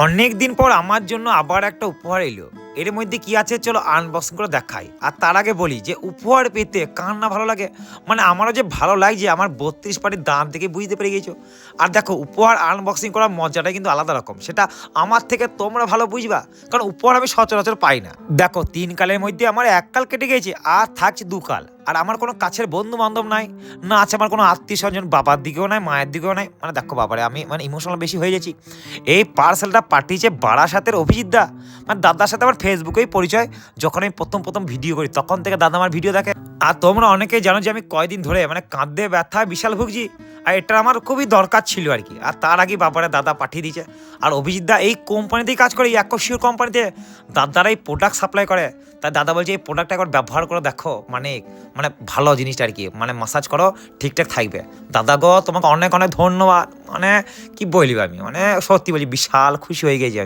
অনেক দিন পর আমার জন্য আবার একটা উপহার এলো। এর মধ্যে কি আছে চলো আনবক্সিং করে দেখাই। আর তার আগে বলি যে উপহার পেতে কার না ভালো লাগে, মানে আমারও যে ভালো লাগছে আমার 32 পাটির দাম থেকে বুঝতে পেরে গেছো। আর দেখো উপহার আনবক্সিং করার মজাটা কিন্তু আলাদা রকম, সেটা আমার থেকে তোমরা ভালো বুঝবা, কারণ উপহার আমি সচরাচর পাই না। দেখো 3 কালের মধ্যে আমার 1 কাল কেটে গেছে আর থাকছে 2 কাল। আর আমার কোনো কাছের বন্ধু বান্ধব নাই, না আছে আমার কোনো আত্মীয় স্বজন, বাবার দিকেও নাই মায়ের দিকেও নাই। মানে দেখো বাবারে আমি মানে ইমোশনাল বেশি হয়ে গেছি। এই পার্সেলটা পাঠিয়েছে বারাসাতের অভিজিৎ দা। মানে দাদার সাথে আমার ফেসবুকেই পরিচয়। যখন আমি প্রথম ভিডিও করি তখন থেকে দাদা আমার ভিডিও দেখে। আর তোমরা অনেকেই জানো যে আমি কয়দিন ধরে মানে কাঁধে ব্যথা বিশাল ভুগছি, আর এটা আমার খুবই দরকার ছিল আর কি। আর তার আগে বাবারে দাদা পাঠিয়ে দিয়েছে। আর অভিজিৎ দা এই কোম্পানিতেই কাজ করে, এই অ্যাকোশিওর কোম্পানিতে দাদারা এই প্রোডাক্ট সাপ্লাই করে। তাই দাদা বলছে এই প্রোডাক্টটা একবার ব্যবহার করে দেখো, মানে মানে ভালো জিনিসটা আর কি, মানে মাসাজ করো ঠিকঠাক থাকবে। দাদা গো তোমাকে অনেক অনেক ধন্যবাদ। মানে কি বলবি আমি, মানে সত্যি বলি বিশাল খুশি হয়ে গেছি আমি।